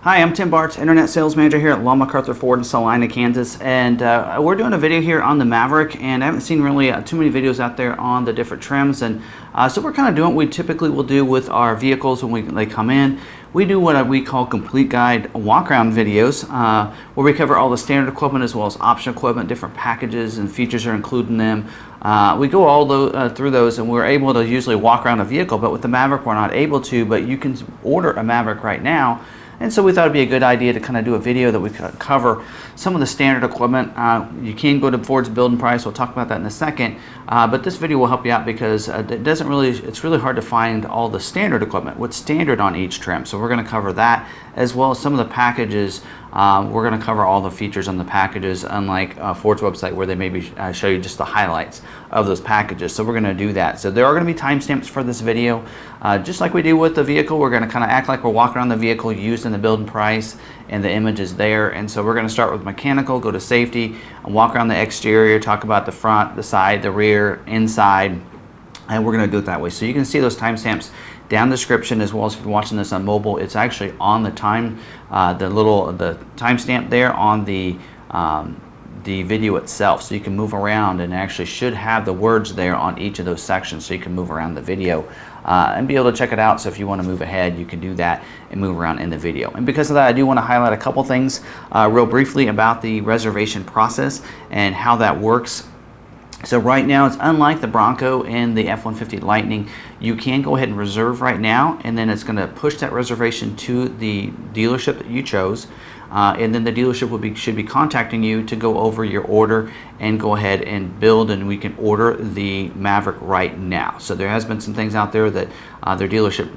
Hi, I'm Tim Bartz, Internet Sales Manager here at McArthur Ford in Salina, Kansas, and we're doing a video here on the Maverick, and I haven't seen really too many videos out there on the different trims, and so we're kind of doing what we typically will do with our vehicles when they come in. We do what we call complete guide walk-around videos, where we cover all the standard equipment as well as optional equipment, different packages and features are included in them. We go all through those, and we're able to usually walk around a vehicle, but with the Maverick we're not able to, but you can order a Maverick right now. And so we thought it'd be a good idea to kind of do a video that we could cover some of the standard equipment. You can go to Ford's building price. We'll talk about that in a second. But this video will help you out because it's really hard to find all the standard equipment, what's standard on each trim. So we're going to cover that as well as some of the packages. We're going to cover all the features on the packages, unlike Ford's website where they maybe show you just the highlights of those packages. So we're going to do that. So there are going to be timestamps for this video. Just like we do with the vehicle, we're going to kind of act like we're walking around the vehicle used in the building price, and the image is there. And so we're going to start with mechanical, go to safety, and walk around the exterior, talk about the front, the side, the rear, inside, and we're going to do it that way. So you can see those timestamps down the description, as well as if you're watching this on mobile, it's actually on the the timestamp there on the video itself, so you can move around and actually should have the words there on each of those sections, so you can move around the video and be able to check it out. So if you want to move ahead, you can do that and move around in the video. And because of that, I do want to highlight a couple things real briefly about the reservation process and how that works. So right now, it's unlike the Bronco and the F-150 Lightning. You can go ahead and reserve right now, and then it's going to push that reservation to the dealership that you chose. And then the dealership should be contacting you to go over your order and go ahead and build, and we can order the Maverick right now. So there has been some things out there that their dealership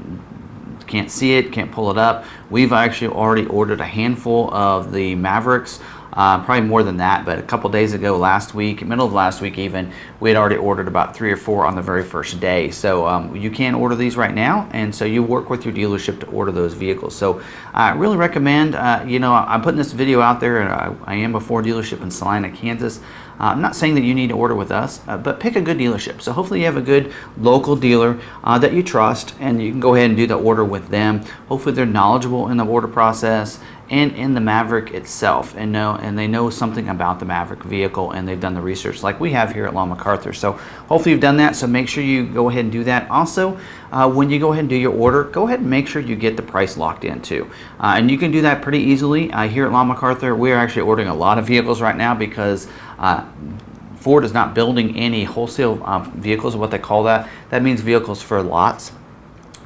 can't see it, can't pull it up. We've actually already ordered a handful of the Mavericks. Probably more than that, but a couple days ago, last week, middle of last week even, we had already ordered about 3 or 4 on the very first day. So you can order these right now, and so you work with your dealership to order those vehicles. So I really recommend, I'm putting this video out there, and I am a Ford dealership in Salina, Kansas. I'm not saying that you need to order with us, but pick a good dealership. So hopefully you have a good local dealer that you trust, and you can go ahead and do the order with them. Hopefully they're knowledgeable in the order process and in the Maverick itself, and they know something about the Maverick vehicle, and they've done the research like we have here at McArthur. So hopefully you've done that, so make sure you go ahead and do that. Also, when you go ahead and do your order, go ahead and make sure you get the price locked in too. And you can do that pretty easily. Here at McArthur, we're actually ordering a lot of vehicles right now because Ford is not building any wholesale vehicles, what they call that. That means vehicles for lots.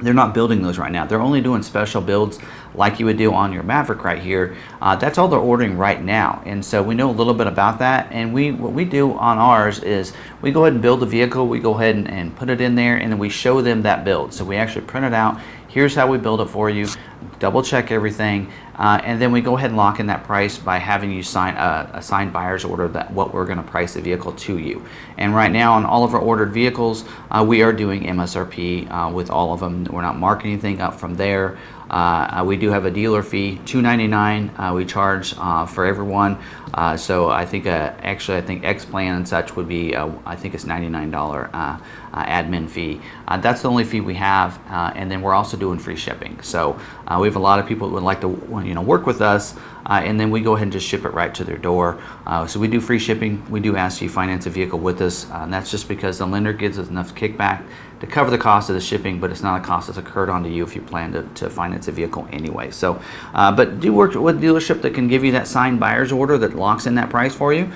They're not building those right now. They're only doing special builds like you would do on your Maverick right here. That's all they're ordering right now. And so we know a little bit about that. And what we do on ours is we go ahead and build the vehicle. We go ahead and put it in there, and then we show them that build. So we actually print it out. Here's how we build it for you. Double check everything. And then we go ahead and lock in that price by having you sign a signed buyer's order, that what we're going to price the vehicle to you. And right now on all of our ordered vehicles, we are doing MSRP with all of them. We're not marking anything up from there. We do have a dealer fee, $299 we charge for everyone. So I think actually I think X Plan and such would be I think it's $99 admin fee. That's the only fee we have, and then we're also doing free shipping. So we have a lot of people that would like to work with us, and then we go ahead and just ship it right to their door. So we do free shipping. We do ask you to finance a vehicle with us, and that's just because the lender gives us enough kickback to cover the cost of the shipping, but it's not a cost that's incurred onto you if you plan to finance a vehicle anyway. So, but do work with a dealership that can give you that signed buyer's order that locks in that price for you,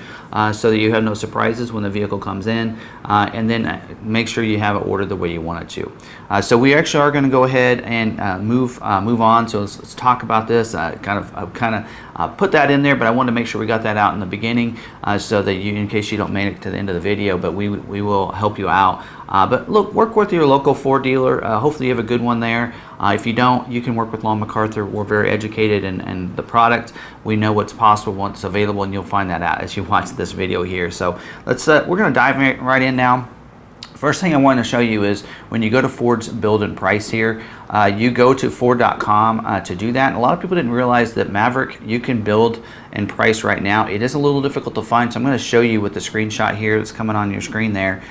so that you have no surprises when the vehicle comes in, and then make sure you have it ordered the way you want it to. So we actually are going to go ahead and move on. So let's talk about this. Kind of put that in there, but I wanted to make sure we got that out in the beginning, so that in case you don't make it to the end of the video, but we will help you out. But look, work with your local Ford dealer. Hopefully you have a good one there. If you don't, you can work with McArthur. We're very educated in the product. We know what's possible, what's available, and you'll find that out as you watch this video here. So we're going to dive right in now. First thing I want to show you is when you go to Ford's build and price here, you go to Ford.com to do that. And a lot of people didn't realize that Maverick, you can build and price right now. It is a little difficult to find, so I'm going to show you with the screenshot here that's coming on your screen there.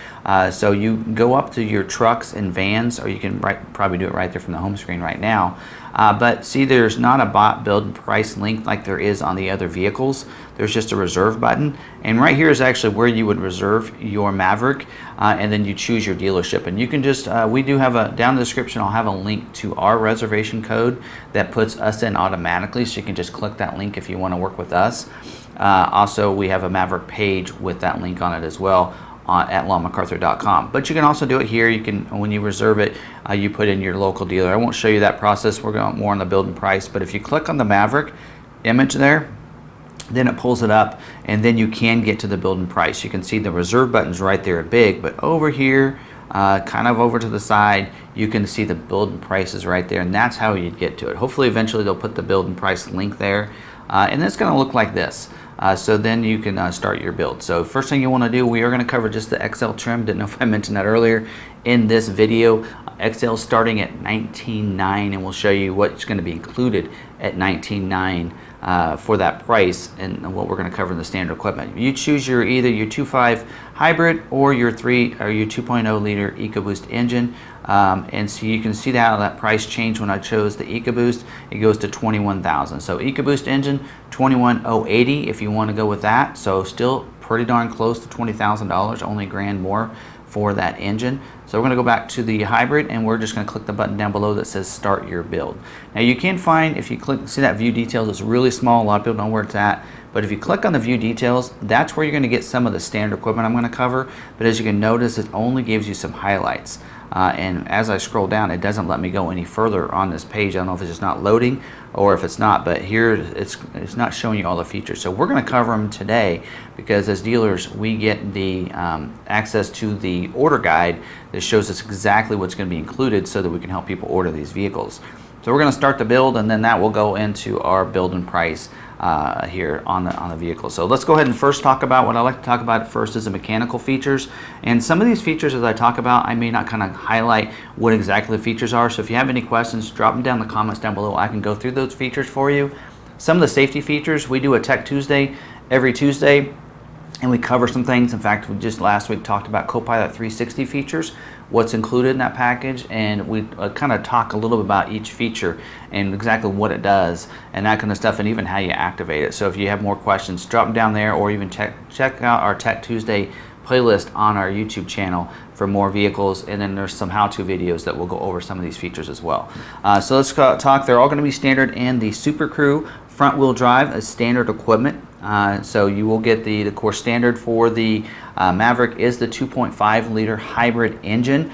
So you go up to your trucks and vans, or you can probably do it right there from the home screen right now. But see, there's not a bot build and price link like there is on the other vehicles. There's just a reserve button, and right here is actually where you would reserve your Maverick, and then you choose your dealership. And you can just we do have a, down in the description I'll have a link to our reservation code that puts us in automatically, so you can just click that link if you want to work with us. Also, we have a Maverick page with that link on it as well at McArthur.com. But you can also do it here. You can, when you reserve it, you put in your local dealer. I won't show you that process. We're going more on the build and price. But if you click on the Maverick image there, then it pulls it up, and then you can get to the build and price. You can see the reserve buttons right there big, but over here, kind of over to the side, you can see the build and prices right there, and that's how you'd get to it. Hopefully eventually they'll put the build and price link there, and it's going to look like this. So then you can start your build. So first thing you want to do, we are going to cover just the XL trim. Didn't know if I mentioned that earlier in this video. XL starting at $19,900, and we'll show you what's going to be included at $19,900 for that price, and what we're going to cover in the standard equipment. You choose your either your 2.5 hybrid or your 2.0 liter EcoBoost engine, and so you can see that price change when I chose the EcoBoost. It goes to $21,000. So EcoBoost engine $21,080 if you want to go with that. So still pretty darn close to $20,000, only $1,000 more for that engine. So we're going to go back to the hybrid, and we're just going to click the button down below that says start your build. Now you can find, if you click, see that view details, it's really small. A lot of people don't know where it's at, but if you click on the view details, that's where you're going to get some of the standard equipment I'm going to cover. But as you can notice, it only gives you some highlights. And as I scroll down, it doesn't let me go any further on this page. I don't know if it's just not loading or if it's not, but here it's not showing you all the features. So we're going to cover them today, because as dealers we get the access to the order guide that shows us exactly what's going to be included, so that we can help people order these vehicles. So we're going to start the build, and then that will go into our build and price here on the vehicle. So let's go ahead and first talk about what I like to talk about first is the mechanical features. And some of these features, as I talk about, I may not kind of highlight what exactly the features are. So if you have any questions, drop them down in the comments down below. I can go through those features for you. Some of the safety features, we do a Tech Tuesday every Tuesday, and we cover some things. In fact, we just last week talked about Copilot 360 features, what's included in that package, and we kind of talk a little bit about each feature and exactly what it does and that kind of stuff, and even how you activate it. So if you have more questions, drop them down there, or even check out our Tech Tuesday playlist on our YouTube channel for more vehicles, and then there's some how-to videos that will go over some of these features as well. So let's talk. They're all going to be standard in the Super Crew front-wheel drive as standard equipment. So you will get the core standard for the Maverick is the 2.5 liter hybrid engine.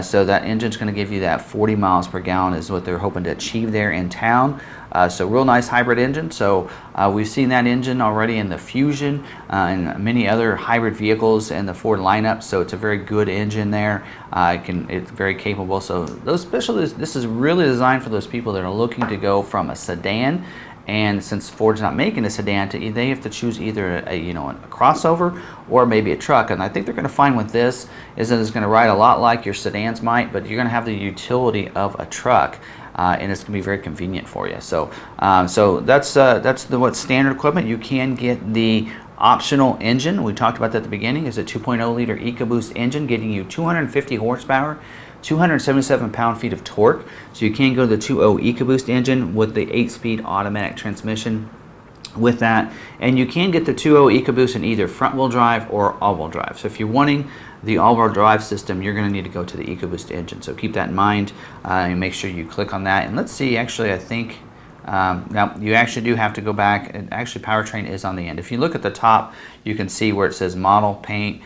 So that engine's going to give you that 40 miles per gallon is what they're hoping to achieve there in town. So real nice hybrid engine. So we've seen that engine already in the Fusion and many other hybrid vehicles in the Ford lineup. So it's a very good engine there. It's very capable. So those this is really designed for those people that are looking to go from a sedan. And since Ford's not making a sedan, they have to choose either a crossover or maybe a truck. And I think they're going to find with this is that it's going to ride a lot like your sedans might, but you're going to have the utility of a truck, and it's going to be very convenient for you. So, that's what's standard equipment. You can get the optional engine. We talked about that at the beginning. Is a 2.0 liter EcoBoost engine, getting you 250 horsepower. 277 pound-feet of torque. So you can go to the 2.0 EcoBoost engine with the 8-speed automatic transmission with that, and you can get the 2.0 EcoBoost in either front-wheel drive or all-wheel drive. So if you're wanting the all-wheel drive system, you're going to need to go to the EcoBoost engine. So keep that in mind, and make sure you click on that. And let's see, actually I think now you actually do have to go back, and actually powertrain is on the end. If you look at the top, you can see where it says model, paint,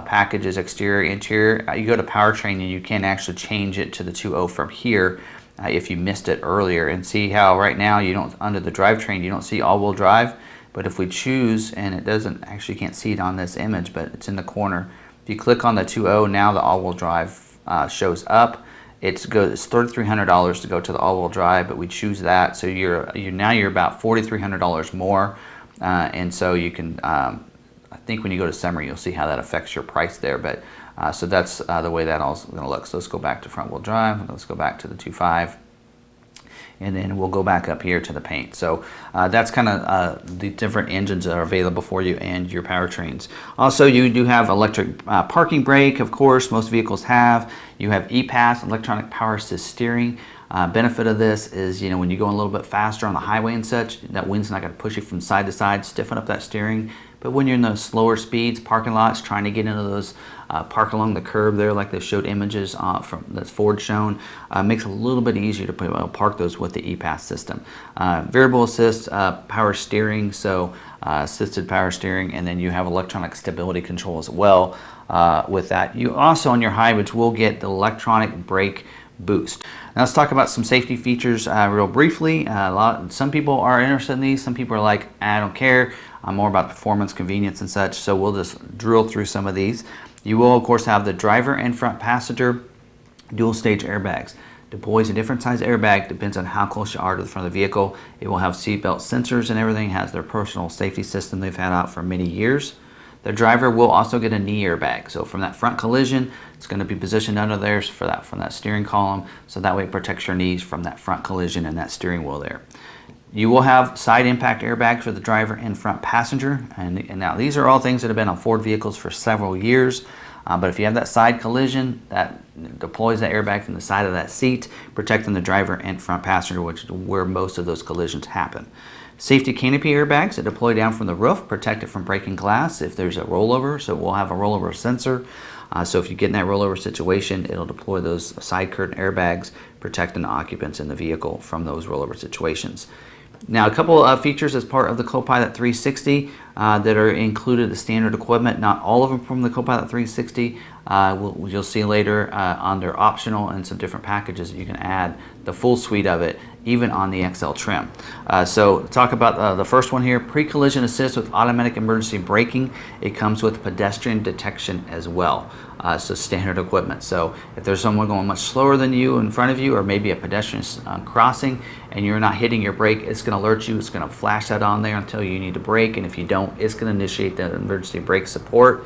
packages, exterior, interior. You go to powertrain, and you can actually change it to the 2.0 from here if you missed it earlier. And see how right now you don't, under the drivetrain, you don't see all-wheel drive, but if we choose, and it doesn't, actually you can't see it on this image, but it's in the corner. If you click on the 2.0, now the all-wheel drive shows up. It's $3,300 to go to the all-wheel drive, but we choose that, so you're about $4,300 more, and so you can. I think when you go to summary, you'll see how that affects your price there. But So that's the way that all's going to look. So let's go back to front wheel drive. Let's go back to the 2.5. And then we'll go back up here to the paint. So that's kind of the different engines that are available for you and your powertrains. Also, you do have electric parking brake, of course, most vehicles have. You have EPAS, electronic power assist steering. Benefit of this is, you know, when you go a little bit faster on the highway and such, that wind's not going to push you from side to side, stiffen up that steering. But when you're in those slower speeds, parking lots, trying to get into those park along the curb there, like they showed images from that's Ford shown, makes it a little bit easier to park those with the EPAS system. Variable assist power steering, so assisted power steering, and then you have electronic stability control as well with that. You also on your hybrids will get the electronic brake boost. Now let's talk about some safety features real briefly. Some people are interested in these. Some people are like, I don't care. I'm more about performance, convenience, and such. So we'll just drill through some of these. You will, of course, have the driver and front passenger dual stage airbags. Deploys a different size airbag, depends on how close you are to the front of the vehicle. It will have seatbelt sensors and everything. Has their personal safety system they've had out for many years. The driver will also get a knee airbag. So from that front collision, it's going to be positioned under there from that steering column. So that way it protects your knees from that front collision and that steering wheel there. You will have side impact airbags for the driver and front passenger. And now these are all things that have been on Ford vehicles for several years. But if you have that side collision, that deploys that airbag from the side of that seat, protecting the driver and front passenger, which is where most of those collisions happen. Safety canopy airbags that deploy down from the roof, protect it from breaking glass if there's a rollover. So we'll have a rollover sensor. So if you get in that rollover situation, it'll deploy those side curtain airbags, protecting the occupants in the vehicle from those rollover situations. Now, a couple of features as part of the Copilot 360 that are included, the standard equipment, not all of them from the Copilot 360. You'll see later on their optional and some different packages that you can add the full suite of it, even on the XL trim. So talk about the first one here, pre-collision assist with automatic emergency braking. It comes with pedestrian detection as well. So standard equipment. So if there's someone going much slower than you in front of you, or maybe a pedestrian crossing and you're not hitting your brake, it's going to alert you. It's going to flash that on there until you need to brake, and if you don't, it's going to initiate that emergency brake support.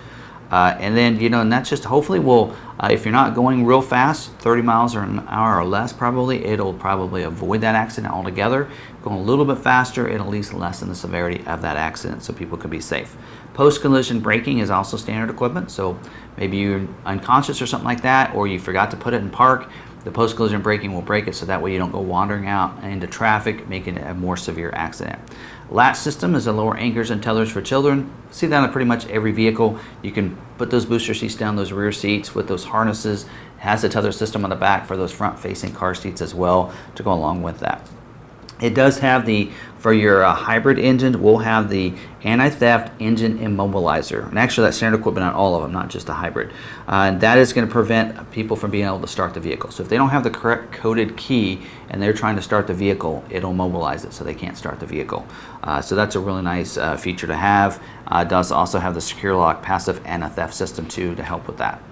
And then, you know, and that's just hopefully will, if you're not going real fast, 30 miles an hour or less probably, it'll probably avoid that accident altogether. Going a little bit faster, it'll at least lessen the severity of that accident so people can be safe. Post-collision braking is also standard equipment, so maybe you're unconscious or something like that, or you forgot to put it in park, the post-collision braking will brake it so that way you don't go wandering out into traffic, making it a more severe accident. Latch system is a lower anchors and tethers for children. See that on pretty much every vehicle. You can put those booster seats down those rear seats with those harnesses. It has a tether system on the back for those front-facing car seats as well to go along with that. It does have for your hybrid engine, we'll have the anti-theft engine immobilizer. And actually that's standard equipment on all of them, not just the hybrid. And that is going to prevent people from being able to start the vehicle. So if they don't have the correct coded key and they're trying to start the vehicle, it'll mobilize it so they can't start the vehicle. So that's a really nice feature to have. It does also have the secure lock passive anti-theft system too to help with that.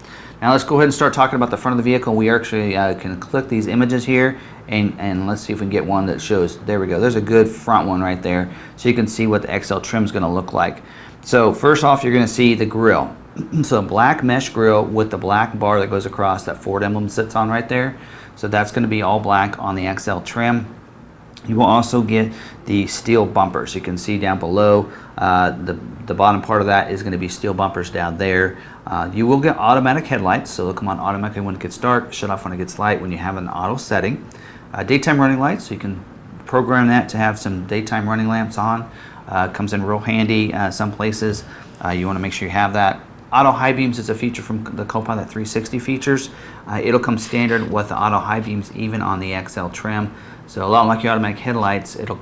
Now let's go ahead and start talking about the front of the vehicle. We actually can click these images here and let's see if we can get one that shows, there we go, there's a good front one right there. So you can see what the XL trim is going to look like. So first off, you're going to see the grille. So black mesh grille with the black bar that goes across that Ford emblem sits on right there. So that's going to be all black on the XL trim. You will also get the steel bumpers. You can see down below the bottom part of that is going to be steel bumpers down there. You will get automatic headlights, so they'll come on automatically when it gets dark, shut off when it gets light when you have an auto setting. Daytime running lights, so you can program that to have some daytime running lamps on. Comes in real handy some places. You want to make sure you have that. Auto high beams is a feature from the Copilot 360 features. It'll come standard with the auto high beams even on the XL trim. So a lot like your automatic headlights, it'll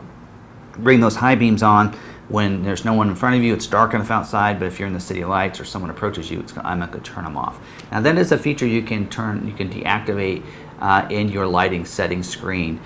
bring those high beams on when there's no one in front of you. It's dark enough outside, but if you're in the city lights or someone approaches you, I'm not going to turn them off. Now that is a feature you can deactivate in your lighting settings screen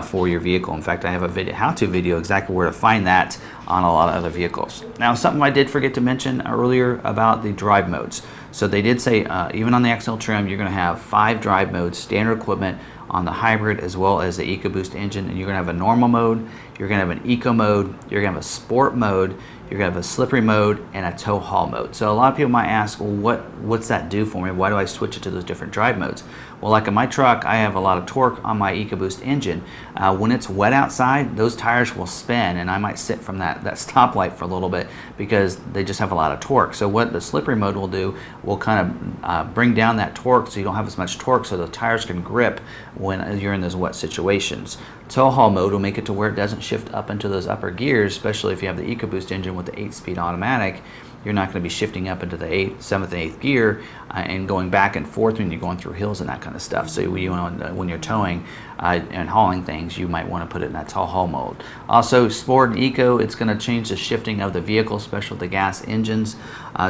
for your vehicle. In fact, I have a how-to video exactly where to find that on a lot of other vehicles. Now, something I did forget to mention earlier about the drive modes. So they did say even on the XL trim, you're going to have 5 drive modes, standard equipment on the hybrid as well as the EcoBoost engine. And you're going to have a normal mode, you're going to have an eco mode, you're going to have a sport mode, you're you're going to have a slippery mode and a tow haul mode. So a lot of people might ask, well, what's that do for me? Why do I switch it to those different drive modes? Well, like in my truck, I have a lot of torque on my EcoBoost engine. When it's wet outside, those tires will spin, and I might sit from that stoplight for a little bit because they just have a lot of torque. So what the slippery mode will do, will kind of bring down that torque so you don't have as much torque, so the tires can grip when you're in those wet situations. Tow haul mode will make it to where it doesn't shift up into those upper gears, especially if you have the EcoBoost engine with the 8-speed automatic. You're not going to be shifting up into the 7th and 8th gear and going back and forth when you're going through hills and that kind of stuff. So when you're towing and hauling things, you might want to put it in that tow haul mode. Also, Sport and Eco, it's going to change the shifting of the vehicle, especially with the gas engines,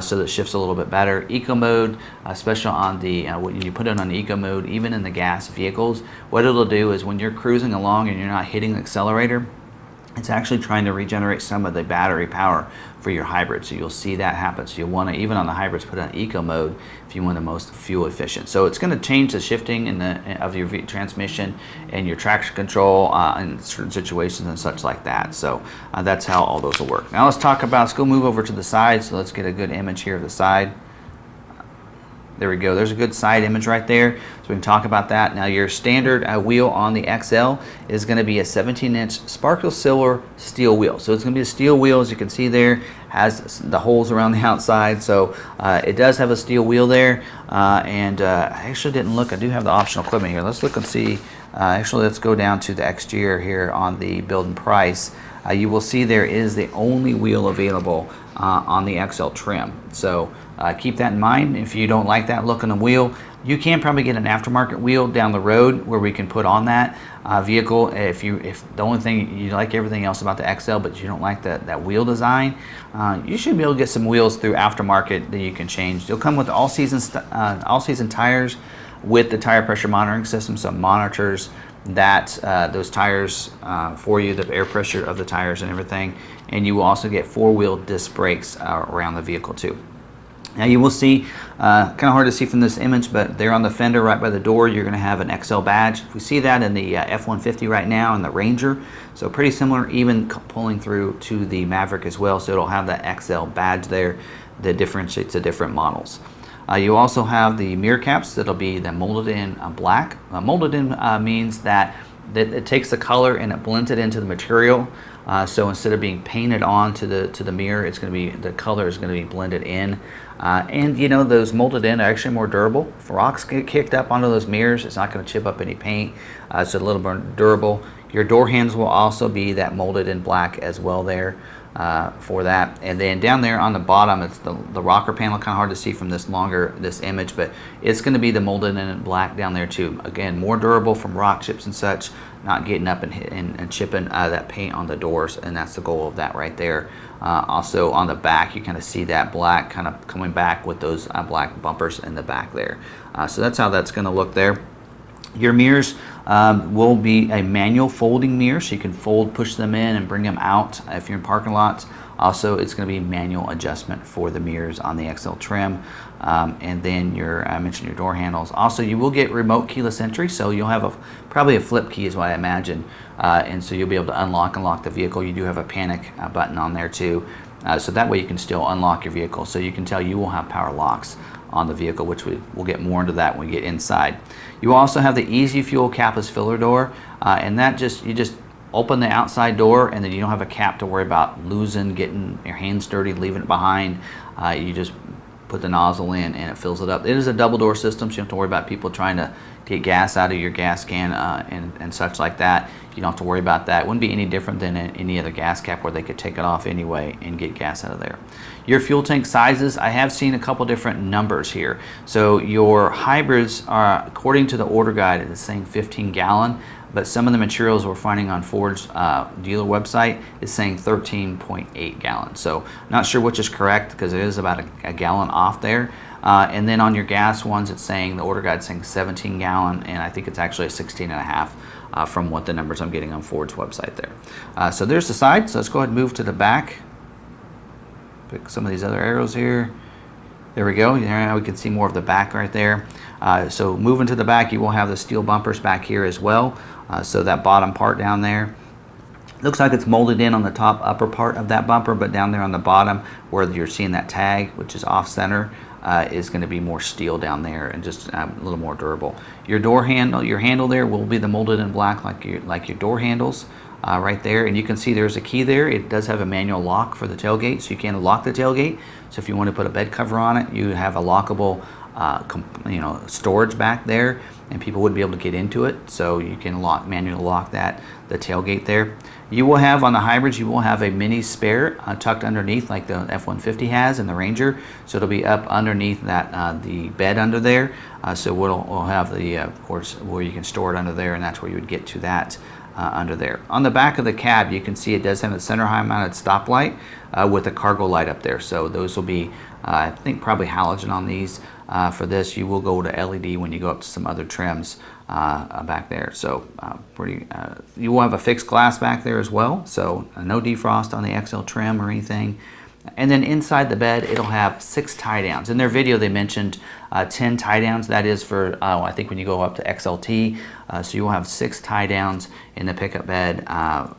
so that it shifts a little bit better. Eco mode, especially on the when you put it on the Eco mode, even in the gas vehicles, what it'll do is when you're cruising along and you're not hitting the accelerator, it's actually trying to regenerate some of the battery power for your hybrid. So you'll see that happen. So you'll want to, even on the hybrids, put it on eco mode if you want the most fuel efficient. So it's going to change the shifting of your transmission and your traction control in certain situations and such like that. So that's how all those will work. Now let's go move over to the side. So let's get a good image here of the side. There we go. There's a good side image right there. So we can talk about that. Now your standard wheel on the XL is going to be a 17-inch sparkle silver steel wheel. So it's going to be a steel wheel, as you can see there. Has the holes around the outside. So it does have a steel wheel there. I actually didn't look. I do have the optional equipment here. Let's look and see. Actually, let's go down to the exterior here on the build and price. You will see there is the only wheel available on the XL trim. So keep that in mind. If you don't like that look on the wheel, you can probably get an aftermarket wheel down the road where we can put on that vehicle. If the only thing you like everything else about the XL, but you don't like that wheel design, you should be able to get some wheels through aftermarket that you can change. They'll come with all season tires with the tire pressure monitoring system, so it monitors those tires for you, the air pressure of the tires and everything. And you will also get 4-wheel disc brakes around the vehicle too. Now you will see, kind of hard to see from this image, but there on the fender right by the door, you're going to have an XL badge. We see that in the F-150 right now and the Ranger. So pretty similar, even pulling through to the Maverick as well. So it'll have that XL badge there that differentiates the different models. You also have the mirror caps that'll be the molded in black. Molded in means that it takes the color and it blends it into the material. So instead of being painted on to the mirror, it's going to be, the color is going to be blended in. And you know, those molded in are actually more durable. If rocks get kicked up onto those mirrors, it's not going to chip up any paint. It's a little more durable. Your door handles will also be that molded in black as well there. For that. And then down there on the bottom, it's the rocker panel. Kind of hard to see from this image, but it's going to be the molded in black down there too. Again, more durable from rock chips and such, not getting up and chipping that paint on the doors, and that's the goal of that right there. Also on the back, you kind of see that black kind of coming back with those black bumpers in the back there. So that's how that's going to look there. Your mirrors will be a manual folding mirror, so you can push them in and bring them out if you're in parking lots. Also, it's going to be manual adjustment for the mirrors on the XL trim. And then I mentioned your door handles. Also, you will get remote keyless entry, so you'll have probably a flip key is what I imagine. And so you'll be able to unlock and lock the vehicle. You do have a panic button on there too. So that way you can still unlock your vehicle. So you can tell you will have power locks on the vehicle, which we'll get more into that when we get inside. You also have the Easy Fuel capless filler door, and that you just open the outside door, and then you don't have a cap to worry about losing, getting your hands dirty, leaving it behind. You just put the nozzle in and it fills it up. It is a double door system, so you don't have to worry about people trying to get gas out of your gas can and such like that. You don't have to worry about that. It wouldn't be any different than any other gas cap where they could take it off anyway and get gas out of there. Your fuel tank sizes, I have seen a couple different numbers here. So your hybrids are, according to the order guide, it's saying 15 gallon, but some of the materials we're finding on Ford's dealer website is saying 13.8 gallons. So not sure which is correct, because it is about a gallon off there. And then on your gas ones, it's saying, the order guide's saying 17 gallon, and I think it's actually a 16 and a half from what the numbers I'm getting on Ford's website there. So there's the side. So let's go ahead and move to the back. Pick some of these other arrows here. There we go. Now we can see more of the back right there. So moving to the back, you will have the steel bumpers back here as well. So that bottom part down there. Looks like it's molded in on the top upper part of that bumper, but down there on the bottom where you're seeing that tag, which is off center, is going to be more steel down there and just a little more durable. Your door handle, your handle there will be the molded in black like your door handles right there. And you can see there's a key there. It does have a manual lock for the tailgate, so you can lock the tailgate. So if you want to put a bed cover on it, you have a lockable storage back there, and people wouldn't be able to get into it, so you can manually lock the tailgate there. You will have, on the hybrids, you will have a mini spare tucked underneath like the F-150 has and the Ranger, so it'll be up underneath that the bed under there. So we'll have the of course where you can store it under there, and that's where you would get to that under there. On the back of the cab, you can see it does have a center high mounted stoplight with a cargo light up there, so those will be I think probably halogen on these. For this, you will go to LED when you go up to some other trims back there. So you will have a fixed glass back there as well, so no defrost on the XL trim or anything. And then inside the bed, it'll have 6 tie downs. In their video, they mentioned 10 tie downs. That is for, I think, when you go up to XLT. So you will have 6 tie downs in the pickup bed.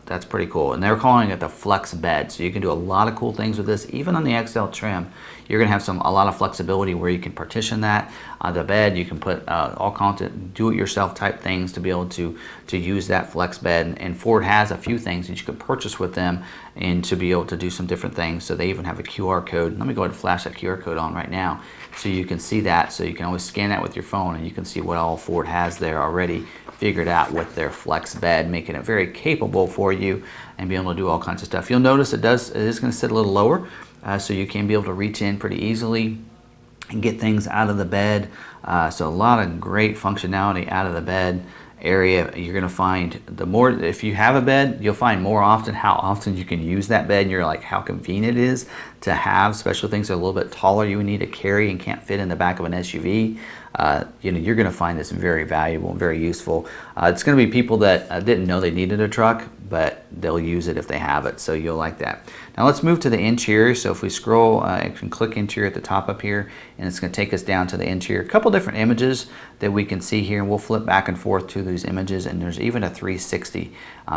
That's pretty cool. And they're calling it the flex bed. So you can do a lot of cool things with this. Even on the XL trim, you're going to have a lot of flexibility where you can partition that. The bed, you can put all kinds of do-it-yourself type things to be able to use that flex bed. And Ford has a few things that you can purchase with them and to be able to do some different things. So they even have a QR code. Let me go ahead and flash that QR code on right now so you can see that. So you can always scan that with your phone and you can see what all Ford has there already figured out with their flex bed, making it very capable for you and be able to do all kinds of stuff. You'll notice it is going to sit a little lower, so you can be able to reach in pretty easily and get things out of the bed. So a lot of great functionality out of the bed area. You're going to find if you have a bed, you'll find more often how often you can use that bed, and you're like how convenient it is to have. Special things that are a little bit taller you would need to carry and can't fit in the back of an SUV. You're going to find this very valuable and very useful. It's going to be people that didn't know they needed a truck, but they'll use it if they have it, so you'll like that. Now let's move to the interior. So if we scroll and click interior at the top up here, and it's going to take us down to the interior. A couple different images that we can see here, and we'll flip back and forth to these images, and there's even a 360.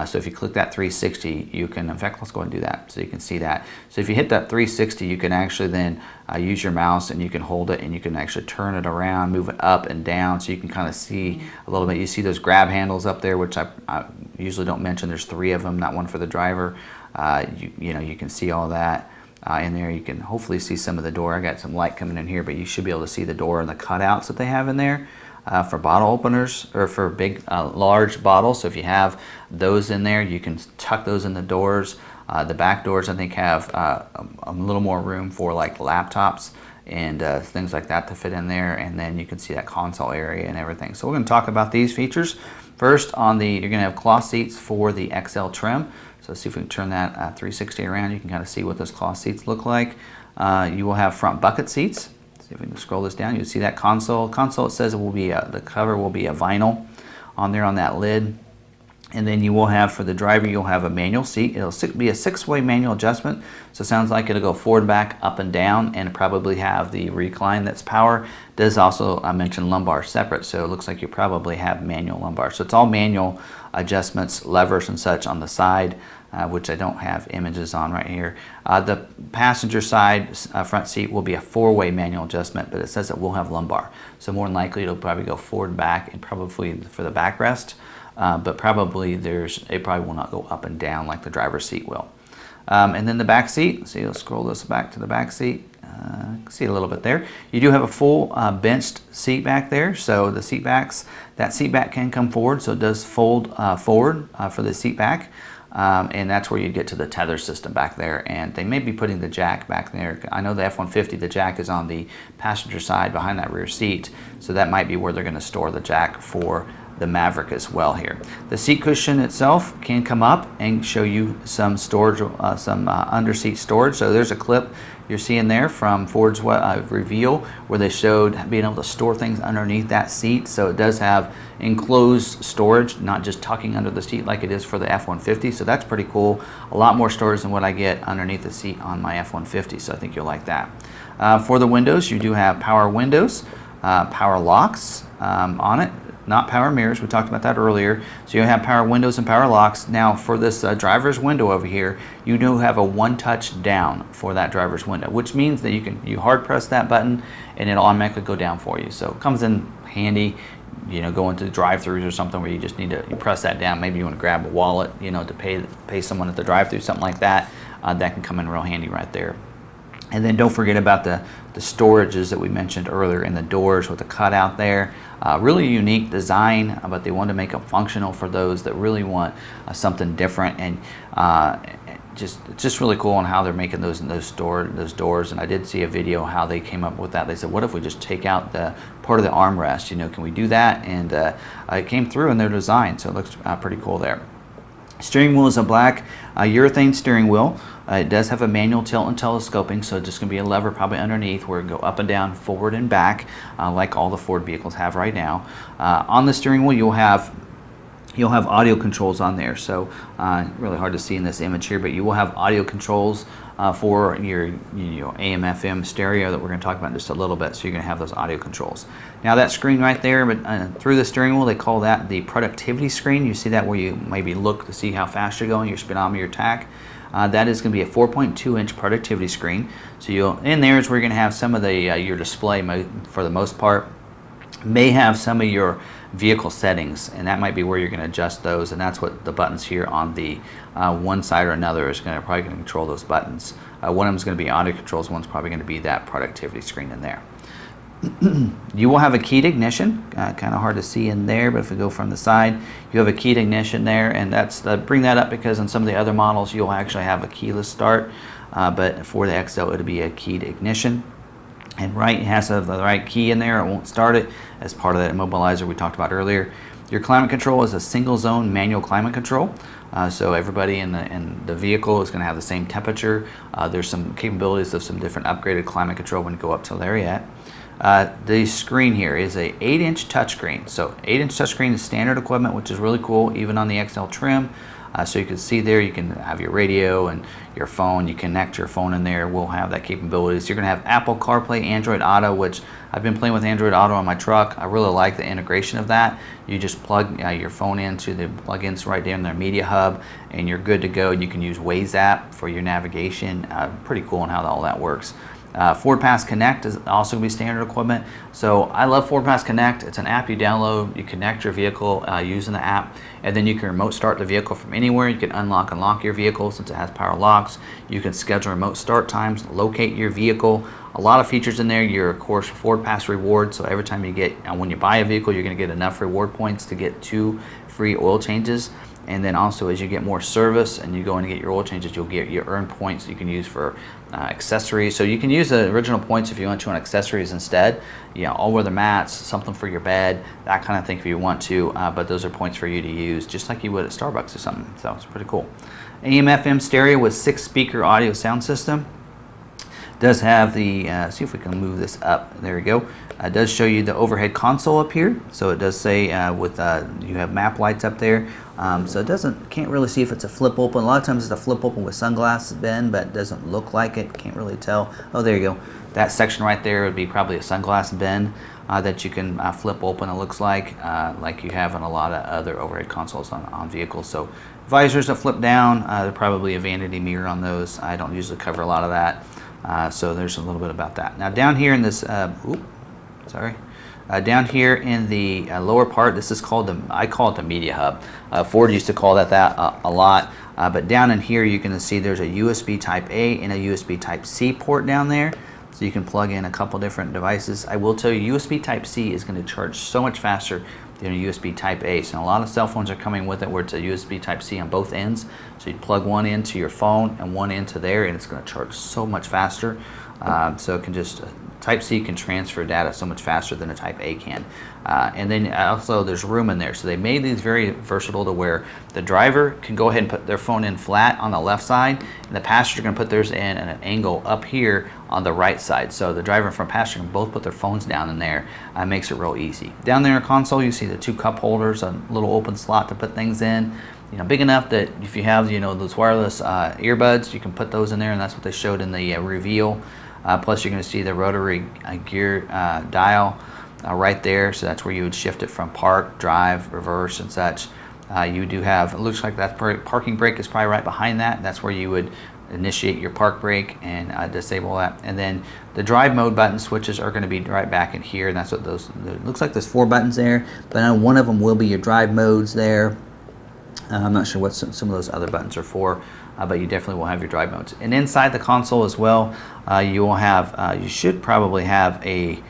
So if you click that 360, you can, in fact, let's go ahead and do that so you can see that. So if you hit that 360, you can actually then use your mouse and you can hold it and you can actually turn it around, move it up and down, so you can kind of see a little bit. You see those grab handles up there, which I usually don't mention. There's 3 of them, not one for the driver. You can see all that in there. You can hopefully see some of the door. I got some light coming in here, but you should be able to see the door and the cutouts that they have in there for bottle openers or for big, large bottles. So if you have those in there, you can tuck those in the doors. The back doors, I think, have a little more room for like laptops and things like that to fit in there. And then you can see that console area and everything. So we're going to talk about these features. First, you're going to have cloth seats for the XL trim. So let's see if we can turn that 360 around. You can kind of see what those cloth seats look like. You will have front bucket seats. See if we can scroll this down. You'll see that console. It says it will be the cover will be a vinyl on there on that lid. And then you will have, for the driver, you'll have a manual seat. It'll be a 6-way manual adjustment. So it sounds like it'll go forward, back, up, and down, and probably have the recline that's power. It does also, I mentioned lumbar separate, so it looks like you probably have manual lumbar. So it's all manual adjustments, levers and such on the side, which I don't have images on right here. The passenger side front seat will be a 4-way manual adjustment, but it says it will have lumbar. So more than likely it'll probably go forward, back, and probably for the backrest. But probably it probably will not go up and down like the driver's seat will. And then the back seat, so you'll scroll this back to the back seat. See a little bit there. You do have a full benched seat back there, so the seat backs, that seat back can come forward, so it does fold forward for the seat back. And that's where you get to the tether system back there, and they may be putting the jack back there. I know the F-150, the jack is on the passenger side behind that rear seat, so that might be where they're going to store the jack for the Maverick as well here. The seat cushion itself can come up and show you some storage, under seat storage. So there's a clip you're seeing there from Ford's reveal where they showed being able to store things underneath that seat. So it does have enclosed storage, not just tucking under the seat like it is for the F-150. So that's pretty cool. A lot more storage than what I get underneath the seat on my F-150. So I think you'll like that. For the windows, you do have power windows, power locks on it. not power mirrors. We talked about that earlier. So you have power windows and power locks. Now for this driver's window over here, you do have a one touch down for that driver's window, which means that you hard press that button and it'll automatically go down for you. So it comes in handy, you know, going to drive-throughs or something where you just need to press that down. Maybe you want to grab a wallet, you know, to pay someone at the drive-through, something like that. That can come in real handy right there. And then don't forget about the storages that we mentioned earlier in the doors with the cutout there. Really unique design, but they want to make them functional for those that really want something different. And just really cool on how they're making those doors. And I did see a video how they came up with that. They said, what if we just take out the part of the armrest? You know, can we do that? And it came through in their design, so it looks pretty cool there. Steering wheel is a black urethane steering wheel. It does have a manual tilt and telescoping, so it's just going to be a lever probably underneath where it go up and down, forward and back, like all the Ford vehicles have right now. On the steering wheel, you'll have audio controls on there. So really hard to see in this image here, but you will have audio controls for your AM FM stereo that we're going to talk about in just a little bit. So you're going to have those audio controls. Now that screen right there, but through the steering wheel, they call that the productivity screen. You see that where you maybe look to see how fast you're going, your speedometer, your tach. That is going to be a 4.2-inch productivity screen. So in there is where you're going to have some of the your display for the most part. May have some of your vehicle settings, and that might be where you're going to adjust those, and that's what the buttons here on the one side or another is probably going to control those buttons. One of them is going to be audio controls, one's probably going to be that productivity screen in there. You will have a keyed ignition, kind of hard to see in there, but if we go from the side, you have a keyed ignition there, and that's bring that up because on some of the other models you'll actually have a keyless start, but for the XL it'll be a keyed ignition. And it has to have the right key in there, it won't start it as part of that immobilizer we talked about earlier. Your climate control is a single zone manual climate control. So everybody in the vehicle is going to have the same temperature. There's some capabilities of some different upgraded climate control when you go up to there yet. The screen here is a 8-inch touchscreen. So 8-inch touchscreen is standard equipment, which is really cool, even on the XL trim. So you can see there, you can have your radio and your phone. You connect your phone in there. We'll have that capabilities. You're going to have Apple CarPlay, Android Auto, which I've been playing with Android Auto on my truck. I really like the integration of that. You just plug your phone into the plugins right there in their media hub, and you're good to go. You can use Waze app for your navigation. Pretty cool on how all that works. Ford Pass Connect is also going to be standard equipment. So I love Ford Pass Connect. It's an app you download, you connect your vehicle using the app, and then you can remote start the vehicle from anywhere. You can unlock and lock your vehicle since it has power locks. You can schedule remote start times, locate your vehicle. A lot of features in there. You're of course Ford Pass reward, so every time you get, when you buy a vehicle, you're going to get enough reward points to get 2 free oil changes. And then also as you get more service and you go in and get your oil changes, you'll get your earned points you can use for accessories. So you can use the original points if you want to on accessories instead. All weather mats, something for your bed, that kind of thing if you want to. But those are points for you to use just like you would at Starbucks or something. So it's pretty cool. AM FM stereo with 6-speaker audio sound system. Does have the, see if we can move this up. There we go. It does show you the overhead console up here. So it does say you have map lights up there. So it can't really see if it's a flip open. A lot of times it's a flip open with sunglasses bin, but it doesn't look like it. Can't really tell. Oh, there you go. That section right there would be probably a sunglass bin that you can flip open, it looks like you have on a lot of other overhead consoles on vehicles. So visors that flip down, there's probably a vanity mirror on those. I don't usually cover a lot of that. So there's a little bit about that. Now down here in this, down here in the lower part, this is called I call it the media hub. Ford used to call that a lot. But down in here you can see there's a USB Type A and a USB Type C port down there. So you can plug in a couple different devices. I will tell you USB Type C is going to charge so much faster than a USB Type A. So a lot of cell phones are coming with it where it's a USB Type C on both ends. So you plug one into your phone and one into there, and it's going to charge so much faster. So it can just Type C can transfer data so much faster than a Type A can. And then also there's room in there. So they made these very versatile to where the driver can go ahead and put their phone in flat on the left side, and the passenger can put theirs in at an angle up here on the right side. So the driver and front passenger can both put their phones down in there. Makes it real easy. Down there in the console you see the 2 cup holders, a little open slot to put things in. Big enough that if you have those wireless earbuds, you can put those in there, and that's what they showed in the reveal. Plus you're going to see the rotary gear dial right there. So that's where you would shift it from park, drive, reverse, and such. You do have, it looks like that parking brake is probably right behind that. That's where you would initiate your park brake and disable that. And then the drive mode button switches are going to be right back in here. And that's what those, it looks like there's 4 buttons there, but I know one of them will be your drive modes there. I'm not sure what some of those other buttons are for, but you definitely will have your drive modes. And inside the console as well, you will have, you should probably have a,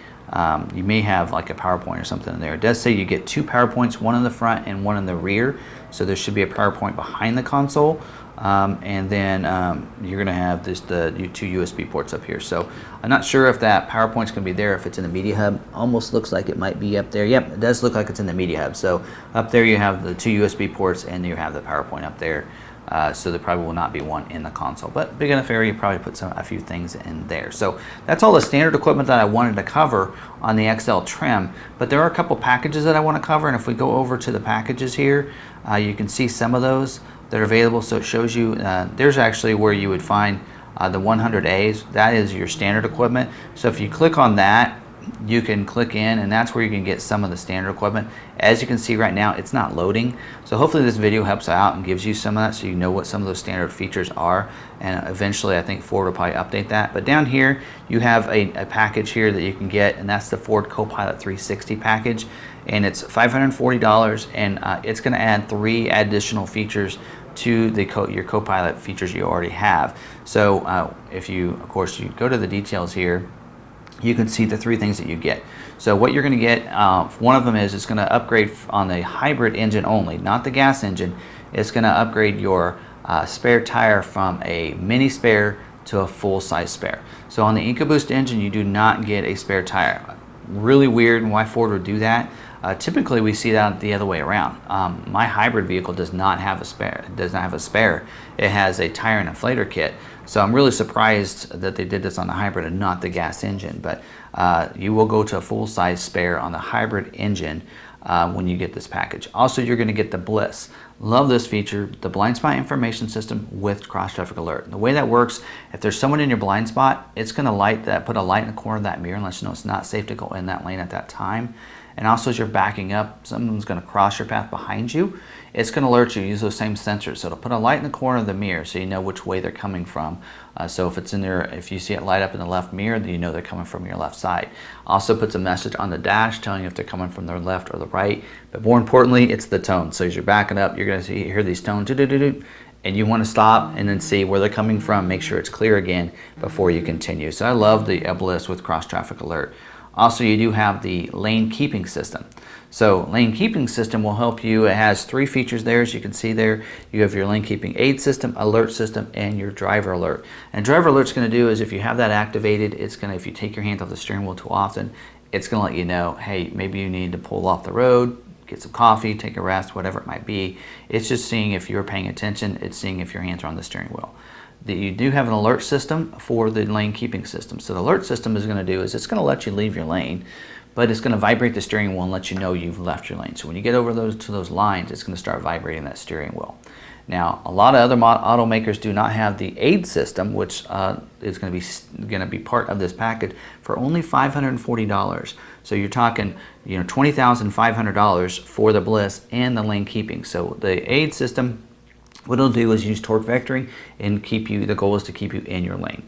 you may have like a PowerPoint or something in there. It does say you get 2 PowerPoints, one in the front and one in the rear. So there should be a PowerPoint behind the console. And then you're going to have the 2 USB ports up here. So I'm not sure if that PowerPoint's going to be there, if it's in the media hub. Almost looks like it might be up there. Yep, it does look like it's in the media hub. So up there you have the 2 USB ports and you have the PowerPoint up there. So there probably will not be one in the console, but big enough area, you probably put a few things in there. So that's all the standard equipment that I wanted to cover on the XL trim, but there are a couple packages that I want to cover, and if we go over to the packages here, you can see some of those that are available. So it shows you, there's actually where you would find the 100As. That is your standard equipment. So if you click on that, you can click in, and that's where you can get some of the standard equipment. As you can see right now, it's not loading. So hopefully this video helps out and gives you some of that, so you know what some of those standard features are. And eventually I think Ford will probably update that. But down here you have a package here that you can get, and that's the Ford Copilot 360 package, and it's $540, and it's going to add 3 additional features to the your Copilot features you already have. So if you, of course, you go to the details here, you can see the 3 things that you get. So what you're going to get, one of them is it's going to upgrade on the hybrid engine only, not the gas engine. It's going to upgrade your spare tire from a mini spare to a full-size spare. So on the EcoBoost engine, you do not get a spare tire. Really weird, and why Ford would do that. Typically we see that the other way around. My hybrid vehicle does not have a spare. It does not have a spare. It has a tire and inflator kit. So I'm really surprised that they did this on the hybrid and not the gas engine. But you will go to a full-size spare on the hybrid engine when you get this package. Also, you're going to get the Bliss. Love this feature, the blind spot information system with cross traffic alert. The way that works, if there's someone in your blind spot, it's going to put a light in the corner of that mirror and let you know it's not safe to go in that lane at that time. And also, as you're backing up, someone's going to cross your path behind you. It's going to alert you. Use those same sensors. So it'll put a light in the corner of the mirror so you know which way they're coming from. So if it's in there, if you see it light up in the left mirror, then you know they're coming from your left side. Also puts a message on the dash telling you if they're coming from their left or the right. But more importantly, it's the tone. So as you're backing up, you're going to hear these tones, and you want to stop and then see where they're coming from. Make sure it's clear again before you continue. So I love the Bliss with cross traffic alert. Also, you do have the lane keeping system. So lane keeping system will help you. It has 3 features there, as you can see there. You have your lane keeping aid system, alert system, and your driver alert. And driver alert's going to do is if you have that activated, it's going to, if you take your hand off the steering wheel too often, it's going to let you know, hey, maybe you need to pull off the road, get some coffee, take a rest, whatever it might be. It's just seeing if you're paying attention. It's seeing if your hands are on the steering wheel. You do have an alert system for the lane keeping system. So the alert system is going to do is it's going to let you leave your lane, but it's going to vibrate the steering wheel and let you know you've left your lane. So when you get over to those lines, it's going to start vibrating that steering wheel. Now, a lot of other automakers do not have the aid system, which is going to be part of this package for only $540. So you're talking, $20,500 for the Bliss and the lane keeping. So the aid system, what it'll do is use torque vectoring and keep you, the goal is to keep you in your lane.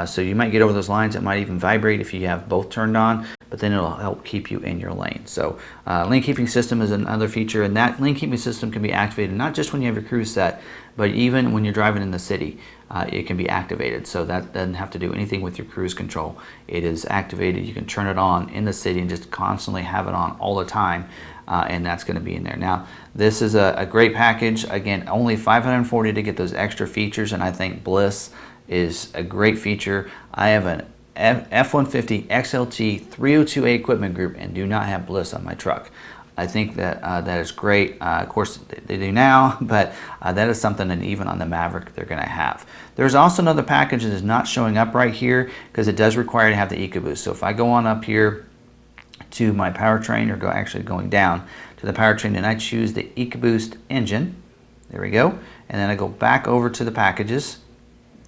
So you might get over those lines. It might even vibrate if you have both turned on, but then it'll help keep you in your lane. So lane keeping system is another feature, and that lane keeping system can be activated not just when you have your cruise set, but even when you're driving in the city, it can be activated. So that doesn't have to do anything with your cruise control. It is activated. You can turn it on in the city and just constantly have it on all the time. And that's going to be in there. Now, this is a great package. Again, only $540 to get those extra features, and I think Bliss is a great feature. I have an F-150 XLT 302A equipment group and do not have Bliss on my truck. I think that that is great. Of course, they do now, but that is something that even on the Maverick they're going to have. There's also another package that is not showing up right here because it does require to have the EcoBoost. So if I go on up here to my powertrain, or going down to the powertrain, and I choose the EcoBoost engine, there we go, and then I go back over to the packages.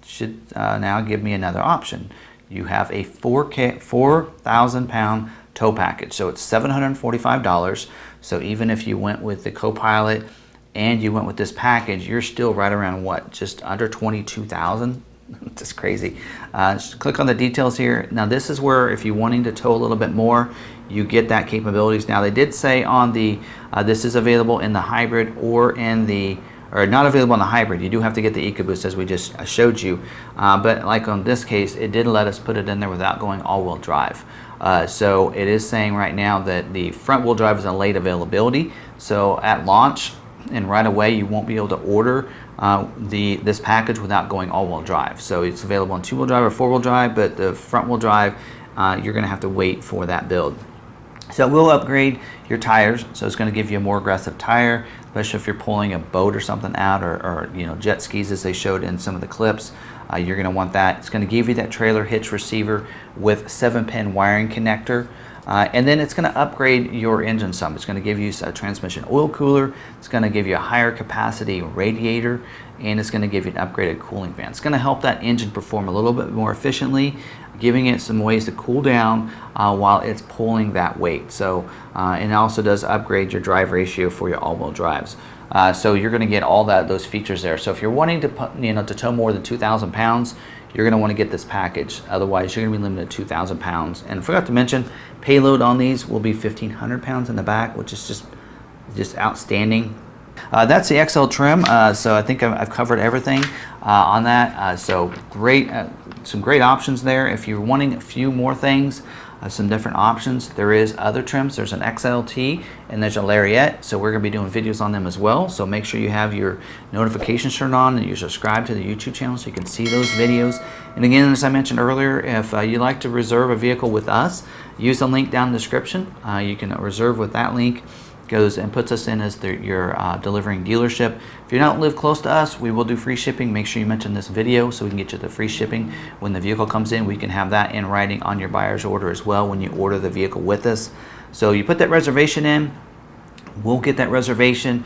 It should now give me another option. You have a 4,000 pound tow package. So it's $745. So even if you went with the Copilot and you went with this package, you're still right around what, just under 22,000. That's crazy. Just click on the details here. Now this is where, if you're wanting to tow a little bit more, you get that capabilities. Now they did say on the this is available in the hybrid or in the, or not available in the hybrid. You do have to get the EcoBoost, as we just showed you. But like on this case, it did let us put it in there without going all-wheel drive. So it is saying right now that the front-wheel drive is a late availability. So at launch and right away, you won't be able to order this package without going all-wheel drive. So it's available in two-wheel drive or four-wheel drive, but the front-wheel drive, you're going to have to wait for that build. So it will upgrade your tires, so it's going to give you a more aggressive tire, especially if you're pulling a boat or something out, or you know, jet skis, as they showed in some of the clips. You're going to want that. It's going to give you that trailer hitch receiver with 7-pin wiring connector. And then it's going to upgrade your engine some. It's going to give you a transmission oil cooler. It's going to give you a higher capacity radiator, and it's going to give you an upgraded cooling fan. It's going to help that engine perform a little bit more efficiently, giving it some ways to cool down while it's pulling that weight. So, and it also does upgrade your drive ratio for your all-wheel drives. So you're going to get all those features there. So if you're wanting to, to tow more than 2,000 pounds, you're going to want to get this package. Otherwise, you're going to be limited to 2,000 pounds. And I forgot to mention, payload on these will be 1,500 pounds in the back, which is just outstanding. That's the XL trim. So I think I've covered everything on that. So great, some great options there. If you're wanting a few more things, some different options, there is other trims. There's an XLT and there's a Lariat. So we're going to be doing videos on them as well. So make sure you have your notifications turned on and you subscribe to the YouTube channel so you can see those videos. And again, as I mentioned earlier, if you'd like to reserve a vehicle with us, use the link down in the description. You can reserve with that link. Goes and puts us in as your delivering dealership. If you don't live close to us, we will do free shipping. Make sure you mention this video so we can get you the free shipping. When the vehicle comes in, we can have that in writing on your buyer's order as well when you order the vehicle with us. So you put that reservation in, we'll get that reservation.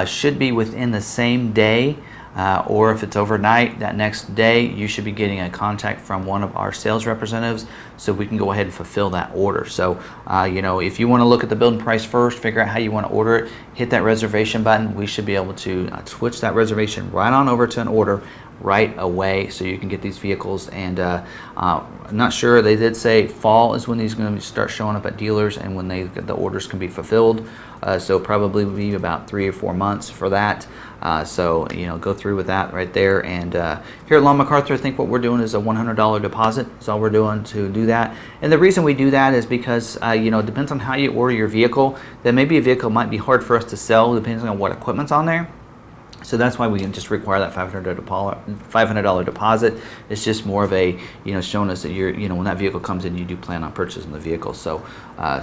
Should be within the same day, or if it's overnight, that next day, you should be getting a contact from one of our sales representatives so we can go ahead and fulfill that order. So, if you want to look at the building price first, figure out how you want to order it, hit that reservation button. We should be able to switch that reservation right on over to an order right away so you can get these vehicles. And I'm not sure, they did say fall is when these are going to start showing up at dealers and when the orders can be fulfilled. So probably be about 3 or 4 months for that. So go through with that right there. And here at McArthur, I think what we're doing is a $100 deposit. That's all we're doing to do that. And the reason we do that is because it depends on how you order your vehicle. Then maybe a vehicle might be hard for us to sell depending on what equipment's on there. So that's why we can just require that $500 deposit. It's just more of a, showing us that when that vehicle comes in, you do plan on purchasing the vehicle. So,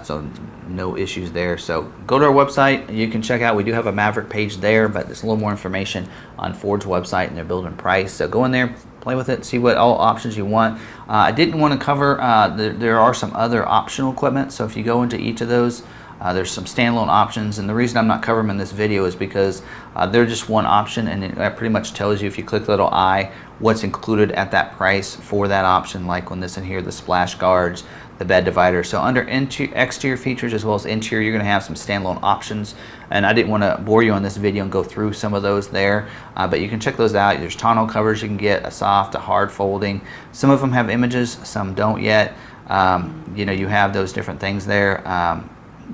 so no issues there. So go to our website. You can check out, we do have a Maverick page there, but there's a little more information on Ford's website and their build and price. So go in there, play with it, see what all options you want. I didn't want to cover, there are some other optional equipment. So if you go into each of those, there's some standalone options, and the reason I'm not covering them in this video is because they're just one option, and it pretty much tells you, if you click the little I, what's included at that price for that option, like on this in here, the splash guards, the bed divider. So under exterior features as well as interior, you're going to have some standalone options, and I didn't want to bore you on this video and go through some of those there, but you can check those out. There's tonneau covers you can get, a soft, a hard folding. Some of them have images, some don't yet. You have those different things there.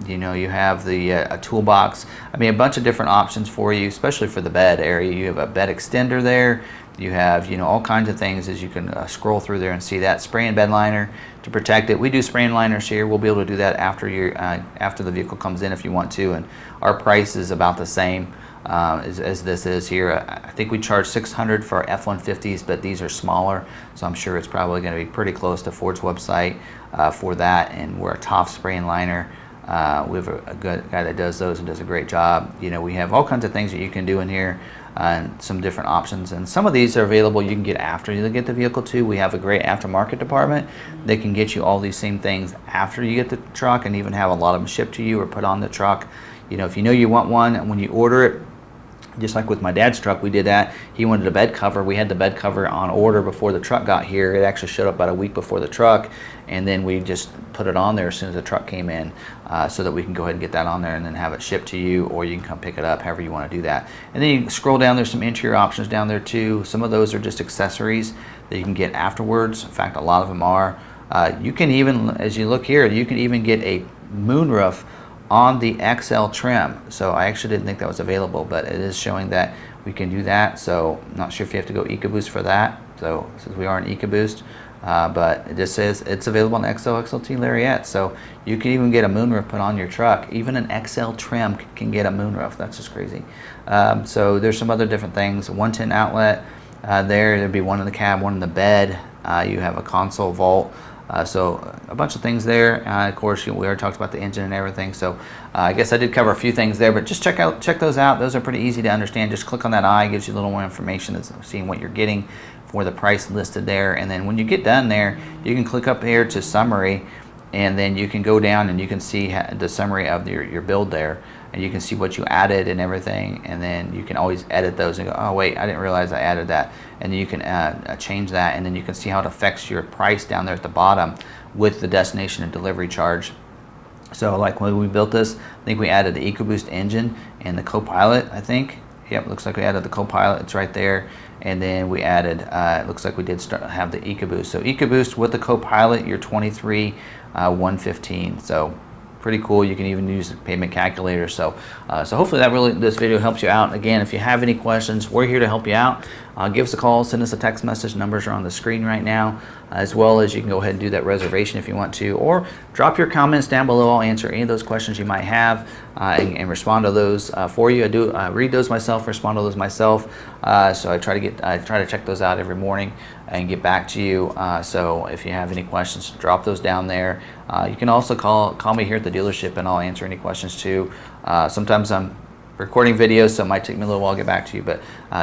You have the a toolbox. I mean, a bunch of different options for you, especially for the bed area. You have a bed extender there. You have, all kinds of things as you can scroll through there and see that. Spray and bed liner to protect it. We do spray and liners here. We'll be able to do that after the vehicle comes in if you want to. And our price is about the same as this is here. I think we charge $600 for our F-150s, but these are smaller. So I'm sure it's probably going to be pretty close to Ford's website for that. And we're a top spray and liner. We have a good guy that does those and does a great job. We have all kinds of things that you can do in here, and some different options. And some of these are available you can get after you get the vehicle too. We have a great aftermarket department. They can get you all these same things after you get the truck, and even have a lot of them shipped to you or put on the truck. If you want one, and when you order it, Just like with my dad's truck, we did that. He wanted a bed cover. We had the bed cover on order before the truck got here. It actually showed up about a week before the truck, and then we just put it on there as soon as the truck came in, so that we can go ahead and get that on there and then have it shipped to you, or you can come pick it up, however you want to do that. And then you scroll down, there's some interior options down there too. Some of those are just accessories that you can get afterwards. In fact, a lot of them are. You can even, as you look here, you can even get a moonroof on the XL trim. So I actually didn't think that was available, but it is showing that we can do that. So I'm not sure if you have to go EcoBoost for that. So since we are in EcoBoost, but it just says it's available on XL, XLT Lariat. So you can even get a moonroof put on your truck. Even an XL trim can get a moonroof. That's just crazy. So there's some other different things. 110 outlet there'd be one in the cab, one in the bed. You have a console vault. So a bunch of things there. Of course, we already talked about the engine and everything. So I guess I did cover a few things there, but just check those out. Those are pretty easy to understand. Just click on that eye, gives you a little more information, as seeing what you're getting for the price listed there. And then when you get done there, you can click up here to summary, and then you can go down and you can see the summary of your build there, and you can see what you added and everything. And then you can always edit those and go, oh wait, I didn't realize I added that. And then you can change that, and then you can see how it affects your price down there at the bottom with the destination and delivery charge. So like when we built this, I think we added the EcoBoost engine and the Copilot, I think. Yep, looks like we added the Copilot, it's right there. And then we added, it looks like we did have the EcoBoost. So EcoBoost with the Copilot, you're 23,115. So pretty cool. You can even use the payment calculator. So hopefully this video helps you out. Again, if you have any questions, we're here to help you out. Give us a call, send us a text message. Numbers are on the screen right now, as well as you can go ahead and do that reservation if you want to, or drop your comments down below. I'll answer any of those questions you might have and respond to those for you. I do read those myself, respond to those myself. So I try to check those out every morning and get back to you. So if you have any questions, drop those down there. You can also call me here at the dealership, and I'll answer any questions too. Sometimes I'm recording videos, so it might take me a little while to get back to you, but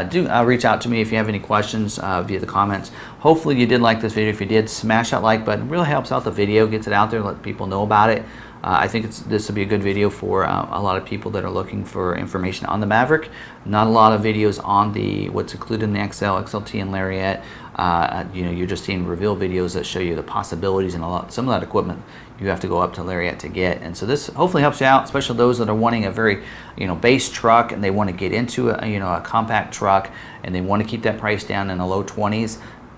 do reach out to me if you have any questions via the comments. Hopefully you did like this video. If you did, smash that like button. It really helps out the video, gets it out there, let people know about it. I think this will be a good video for a lot of people that are looking for information on the Maverick. Not a lot of videos on what's included in the XL, XLT, and Lariat. You're just seeing reveal videos that show you the possibilities, and some of that equipment you have to go up to Lariat to get. And so this hopefully helps you out, especially those that are wanting a very base truck, and they want to get into a compact truck, and they want to keep that price down in the low 20s.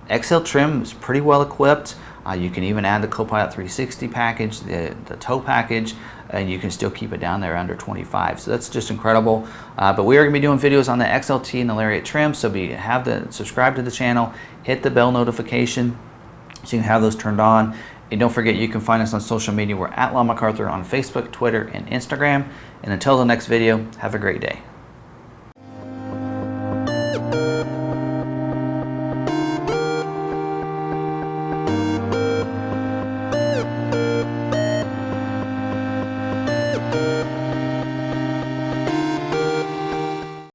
XL trim is pretty well equipped. You can even add the Copilot 360 package, the tow package, and you can still keep it down there under 25. So that's just incredible. But we are going to be doing videos on the XLT and the Lariat trim, so subscribe to the channel, hit the bell notification so you can have those turned on. And don't forget, you can find us on social media. We're at McArthur on Facebook, Twitter, and Instagram. And until the next video, have a great day.